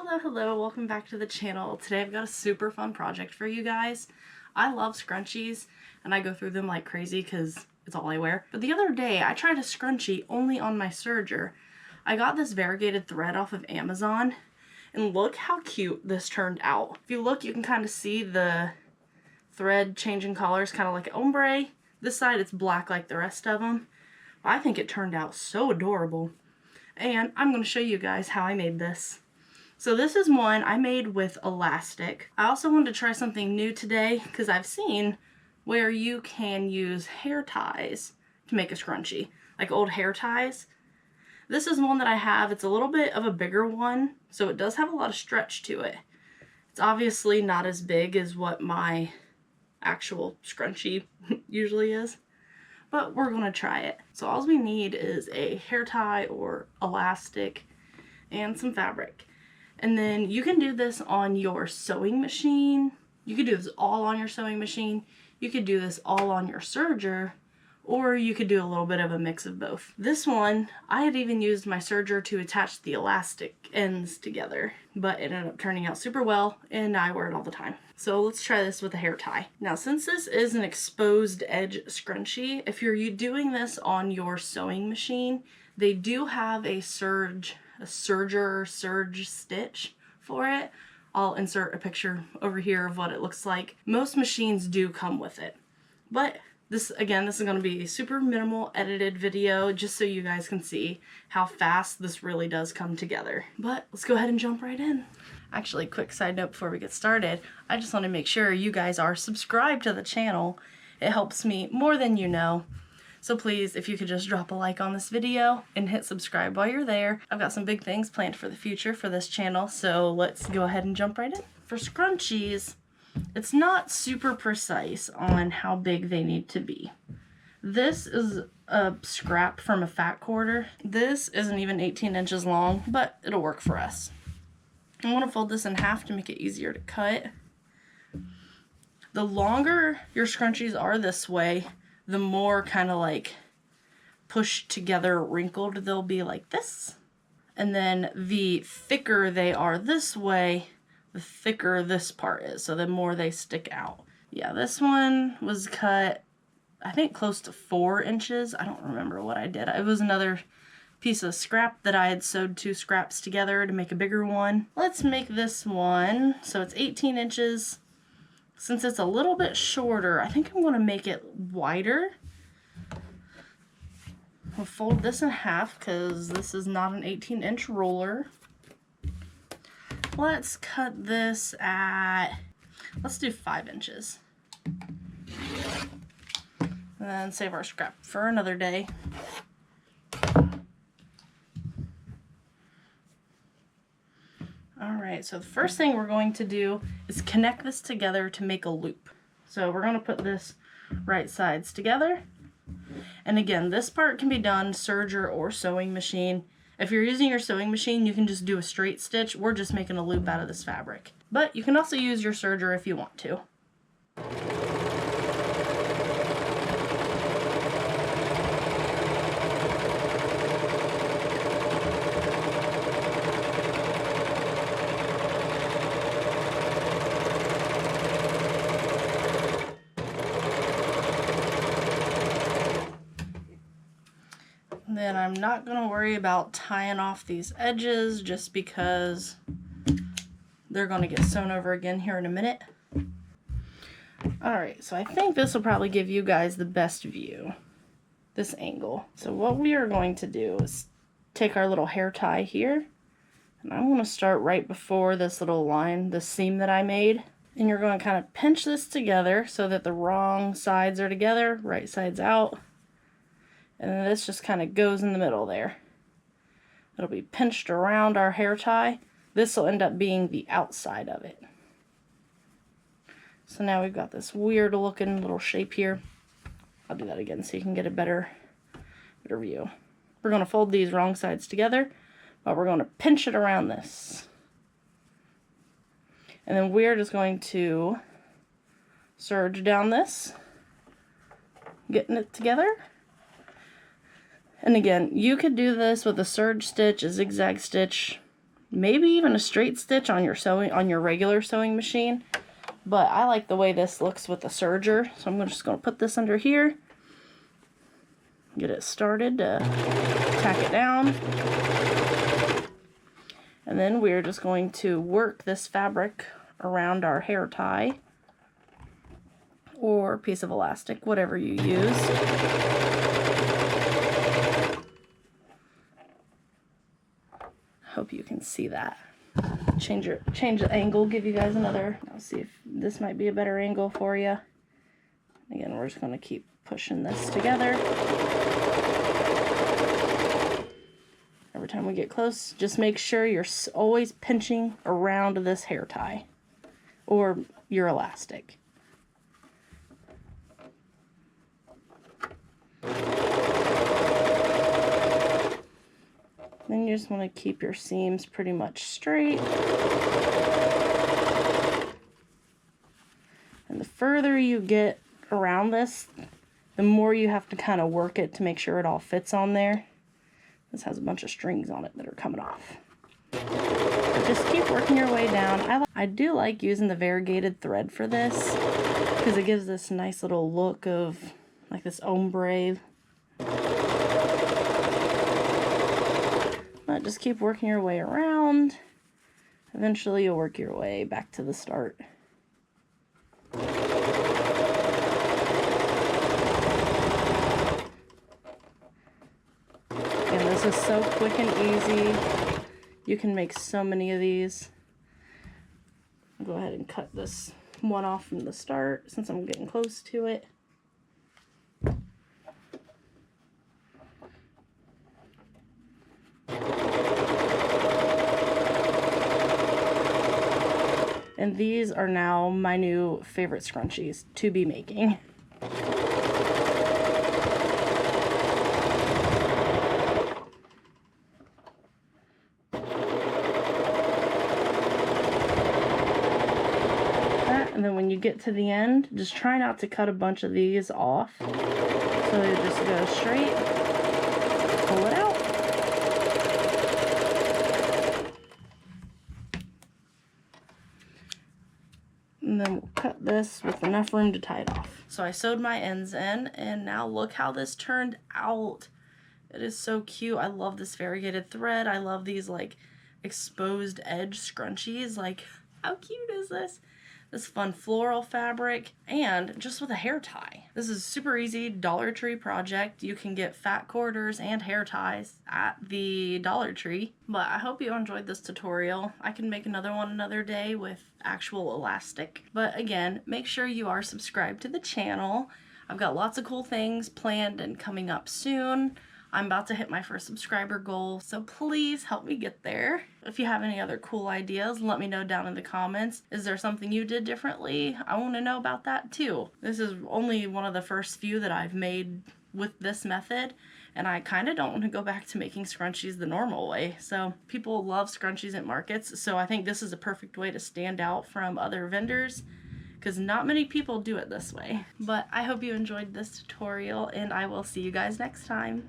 Hello, welcome back to the channel. Today I've got a super fun project for you guys. I love scrunchies and I go through them like crazy because it's all I wear. But the other day I tried a scrunchie only on my serger. I got this variegated thread off of Amazon and look how cute this turned out. If you look, you can kind of see the thread changing colors, kind of like an ombre. This side it's black like the rest of them. I think it turned out so adorable. And I'm going to show you guys how I made this. So this is one I made with elastic. I also wanted to try something new today because I've seen where you can use hair ties to make a scrunchie, like old hair ties. This is one that I have. It's a little bit of a bigger one, so it does have a lot of stretch to it. It's obviously not as big as what my actual scrunchie usually is, but we're gonna try it. So all we need is a hair tie or elastic and some fabric. And then you can do this on your sewing machine. You could do this all on your sewing machine. You could do this all on your serger, or you could do a little bit of a mix of both. This one, I had even used my serger to attach the elastic ends together, but it ended up turning out super well and I wear it all the time. So let's try this with a hair tie. Now, since this is an exposed edge scrunchie, if you're doing this on your sewing machine, they do have a serge stitch for it. I'll insert a picture over here of what it looks like. Most machines do come with it, but this is going to be a super minimal edited video just so you guys can see how fast this really does come together. But let's go ahead and jump right in. Actually, quick side note before we get started, I just want to make sure you guys are subscribed to the channel. It helps me more than you know. So please, if you could just drop a like on this video and hit subscribe while you're there. I've got some big things planned for the future for this channel, so let's go ahead and jump right in. For scrunchies, it's not super precise on how big they need to be. This is a scrap from a fat quarter. This isn't even 18 inches long, but it'll work for us. I want to fold this in half to make it easier to cut. The longer your scrunchies are this way, the more kind of like pushed together wrinkled they'll be like this. And then the thicker they are this way, the thicker this part is, so the more they stick out. Yeah, this one was cut, I think close to 4 inches. I don't remember what I did. It was another piece of scrap that I had sewed 2 scraps together to make a bigger one. Let's make this one, so it's 18 inches. Since it's a little bit shorter, I think I'm going to make it wider. We'll fold this in half because this is not an 18-inch roller. Let's cut this at, let's do 5 inches. And then save our scrap for another day. Alright, so the first thing we're going to do is connect this together to make a loop. So we're going to put this right sides together. And again, this part can be done serger or sewing machine. If you're using your sewing machine, you can just do a straight stitch. We're just making a loop out of this fabric. But you can also use your serger if you want to. Then I'm not going to worry about tying off these edges just because they're going to get sewn over again here in a minute. Alright, so I think this will probably give you guys the best view, this angle. So what we are going to do is take our little hair tie here, and I'm going to start right before this little line, the seam that I made. And you're going to kind of pinch this together so that the wrong sides are together, right sides out. And then this just kind of goes in the middle there. It'll be pinched around our hair tie. This will end up being the outside of it. So now we've got this weird looking little shape here. I'll do that again so you can get a better view. We're going to fold these wrong sides together, but we're going to pinch it around this. And then we're just going to serge down this, getting it together. And again, you could do this with a serge stitch, a zigzag stitch, maybe even a straight stitch on your regular sewing machine. But I like the way this looks with the serger, so I'm just going to put this under here, get it started, tack it down, and then we're just going to work this fabric around our hair tie or piece of elastic, whatever you use. Hope you can see that. Change the angle, give you guys another. I'll see if this might be a better angle for you. Again, we're just going to keep pushing this together. Every time we get close, just make sure you're always pinching around this hair tie or your elastic. Then you just want to keep your seams pretty much straight. And the further you get around this, the more you have to kind of work it to make sure it all fits on there. This has a bunch of strings on it that are coming off. But just keep working your way down. I do like using the variegated thread for this because it gives this nice little look of like this ombre. But just keep working your way around. Eventually you'll work your way back to the start. And this is so quick and easy. You can make so many of these. I'll go ahead and cut this one off from the start since I'm getting close to it. And these are now my new favorite scrunchies to be making. And then when you get to the end, just try not to cut a bunch of these off. So you just go straight, pull it out. And then we'll cut this with enough room to tie it off. So I sewed my ends in, and now look how this turned out. It is so cute. I love this variegated thread. I love these like exposed edge scrunchies. Like, how cute is this? This fun floral fabric, and just with a hair tie. This is super easy Dollar Tree project. You can get fat quarters and hair ties at the Dollar Tree. But I hope you enjoyed this tutorial. I can make another one another day with actual elastic. But again, make sure you are subscribed to the channel. I've got lots of cool things planned and coming up soon. I'm about to hit my first subscriber goal, so please help me get there. If you have any other cool ideas, let me know down in the comments. Is there something you did differently? I want to know about that too. This is only one of the first few that I've made with this method, and I kind of don't want to go back to making scrunchies the normal way. So people love scrunchies at markets, so I think this is a perfect way to stand out from other vendors, because not many people do it this way. But I hope you enjoyed this tutorial, and I will see you guys next time.